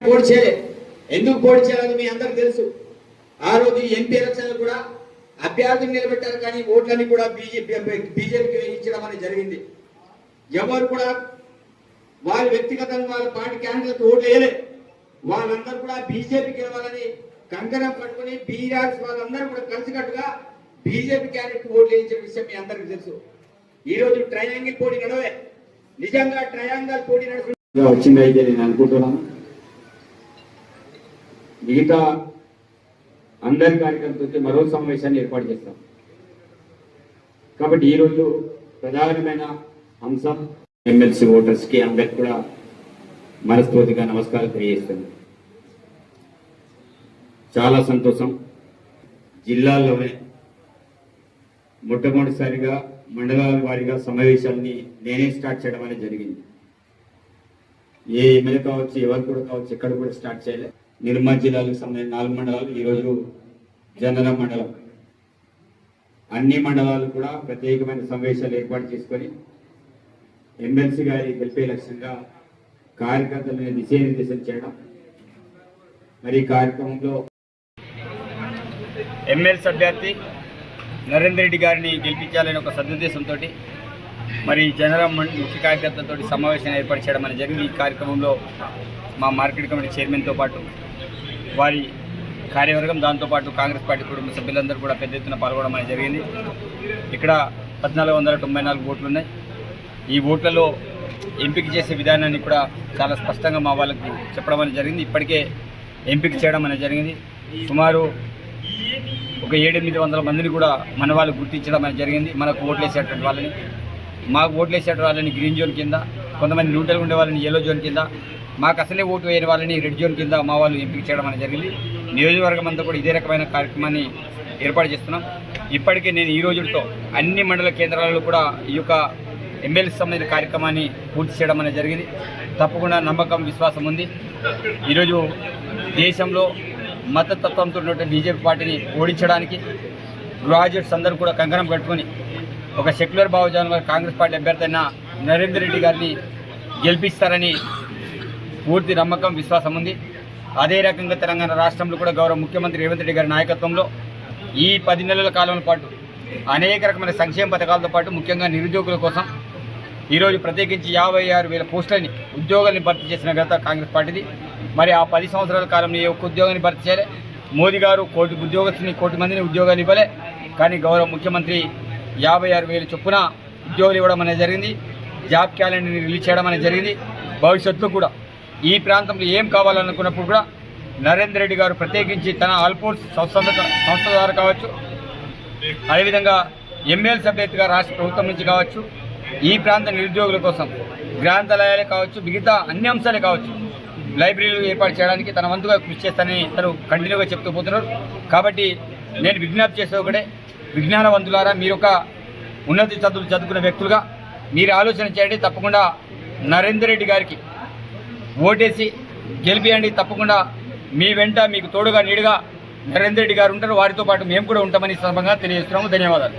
పోటీ చేయలేదు. ఎందుకు పోటీ చేయాలని మీ అందరికి తెలుసు. ఆ రోజు ఎంపీ ఎలక్షన్ కూడా అభ్యర్థులు నిలబెట్టారు, కానీ ఓట్లన్నీ కూడా బీజేపీకి వేయించడం అనేది జరిగింది. ఎవరు కూడా వాళ్ళ వ్యక్తిగతంగా వాళ్ళ పార్టీ క్యాండిడేట్ ఓట్లు వేయలే. వాళ్ళందరూ కూడా బీజేపీకి ఇవ్వాలని కంకణం పట్టుకుని బీఆర్ఎస్ వాళ్ళందరూ కూడా కలిసికట్టుగా బీజేపీ క్యాండిడేట్ ఓట్లు వేయించిన విషయం మీ అందరికి తెలుసు. ఈ రోజు ట్రయాంగిల్ పోటీ నడవే, నిజంగా ట్రయాంగిల్ పోటీ వచ్చింది అయితే నేను అనుకుంటున్నాను. మిగతా అందరి కార్యకర్తలతో మరో సమావేశాన్ని ఏర్పాటు చేస్తాం. కాబట్టి ఈరోజు ప్రధానమైన అంశం ఎమ్మెల్సీ ఓటర్స్కి అందరికి కూడా మనస్ఫూర్తిగా నమస్కారం తెలియజేస్తుంది. చాలా సంతోషం. జిల్లాల్లోనే మొట్టమొదటిసారిగా మండలాల వారీగా సమావేశాలని నేనే స్టార్ట్ చేయడం అనేది జరిగింది. ఏ ఎమ్మెల్యే కావచ్చు, ఎవరు కూడా కావచ్చు, ఎక్కడ కూడా స్టార్ట్ చేయలేదు. నిర్మల్ జిల్లాలకు సంబంధించిన 4 మండలాలు, ఈరోజు జనగాం మండలం, అన్ని మండలాలు కూడా ప్రత్యేకమైన సమావేశాలు ఏర్పాటు చేసుకొని ఎమ్మెల్సీ గారి గెలిపే లక్ష్యంగా కార్యకర్తలను దిశానిర్దేశం చేయడం. మరి ఈ కార్యక్రమంలో ఎమ్మెల్సీ అభ్యర్థి నరేందర్ రెడ్డి గారిని గెలిపించాలని ఒక సదుద్దేశంతో మరి జనగాం ముఖ్య కార్యకర్తలతో సమావేశం ఏర్పాటు చేయడం అనేది జరిగింది. ఈ కార్యక్రమంలో మా మార్కెట్ కమిటీ చైర్మన్తో పాటు వారి కార్యవర్గం, దాంతోపాటు కాంగ్రెస్ పార్టీ కుటుంబ సభ్యులందరూ కూడా పెద్ద ఎత్తున పాల్గొనడం అనేది జరిగింది. ఇక్కడ 1494 ఓట్లు ఉన్నాయి. ఈ ఓట్లలో ఎంపిక చేసే విధానాన్ని కూడా చాలా స్పష్టంగా మా వాళ్ళకు చెప్పడం అనేది జరిగింది. ఇప్పటికే ఎంపిక చేయడం అనేది జరిగింది. సుమారు ఒక 700-800 మందిని కూడా మన వాళ్ళు గుర్తించడం అనేది జరిగింది. మనకు ఓట్లేసేటువంటి వాళ్ళని, మాకు ఓట్లేసేటువంటి వాళ్ళని గ్రీన్ జోన్ కింద, కొంతమంది న్యూట్రల్గా ఉండే వాళ్ళని ఎల్లో జోన్ కింద, మాకు అసలే ఓటు వేయని వాళ్ళని రెడ్ జోన్ కింద మా వాళ్ళు ఎంపిక చేయడం అనేది జరిగింది. నియోజకవర్గం అంతా కూడా ఇదే రకమైన కార్యక్రమాన్ని ఏర్పాటు చేస్తున్నాం. ఇప్పటికే నేను ఈ రోజుతో అన్ని మండల కేంద్రాలలో కూడా ఈ యొక్క ఎమ్మెల్సీ సంబంధించిన కార్యక్రమాన్ని పూర్తి చేయడం అనేది జరిగింది. తప్పకుండా నమ్మకం, విశ్వాసం ఉంది. ఈరోజు దేశంలో మతతత్వంతో ఉన్నటువంటి బీజేపీ పార్టీని ఓడించడానికి గ్రాడ్యుయేట్స్ అందరూ కూడా కంకణం కట్టుకొని ఒక సెక్యులర్ భావజాలం కాంగ్రెస్ పార్టీ అభ్యర్థి అయిన నరేందర్ రెడ్డి గారిని గెలిపిస్తారని పూర్తి నమ్మకం, విశ్వాసం ఉంది. అదే రకంగా తెలంగాణ రాష్ట్రంలో కూడా గౌరవ ముఖ్యమంత్రి రేవంత్ రెడ్డి గారి నాయకత్వంలో ఈ 10 నెలల కాలం పాటు అనేక రకమైన సంక్షేమ పథకాలతో పాటు ముఖ్యంగా నిరుద్యోగుల కోసం ఈరోజు ప్రత్యేకించి 56,000 పోస్టులని, ఉద్యోగాన్ని భర్తీ చేసిన ఘనత కాంగ్రెస్ పార్టీది. మరి ఆ 10 సంవత్సరాల కాలంలో ఏ ఒక్క ఉద్యోగాన్ని భర్తీ చేయలే. మోదీ గారు 1 కోటి ఉద్యోగస్తుని, 1 కోటి మందిని ఉద్యోగాలు ఇవ్వలే. కానీ గౌరవ ముఖ్యమంత్రి 56,000 చొప్పున ఉద్యోగాలు ఇవ్వడం అనేది జరిగింది. జాబ్ క్యాలెండర్ని రిలీజ్ చేయడం అనేది జరిగింది. భవిష్యత్తులో కూడా ఈ ప్రాంతంలో ఏం కావాలనుకున్నప్పుడు కూడా నరేందర్ రెడ్డి గారు ప్రత్యేకించి తన ఆల్పోర్ట్స్ సంస్థ ద్వారా కావచ్చు, అదేవిధంగా ఎమ్మెల్సీ అభ్యర్థిగా రాష్ట్ర ప్రభుత్వం నుంచి కావచ్చు, ఈ ప్రాంత నిరుద్యోగుల కోసం గ్రంథాలయాలే కావచ్చు, మిగతా అన్ని అంశాలే కావచ్చు, లైబ్రరీలు ఏర్పాటు చేయడానికి తన వంతుగా కృషి చేస్తానని తను కంటిన్యూగా చెప్తూ పోతున్నారు. కాబట్టి నేను విజ్ఞప్తి చేసే ఒకటే, విజ్ఞానవంతులారా, మీరు ఒక ఉన్నత చదువులు చదువుకున్న వ్యక్తులుగా మీరు ఆలోచన చేయండి. తప్పకుండా నరేందర్ రెడ్డి గారికి ఓటేసి గెలిపియండి. తప్పకుండా మీ వెంట, మీకు తోడుగా, నీడుగా నరేందర్ రెడ్డి గారు ఉంటారు. వారితో పాటు మేము కూడా ఉంటామని సందర్భంగా తెలియజేస్తున్నాము. ధన్యవాదాలు.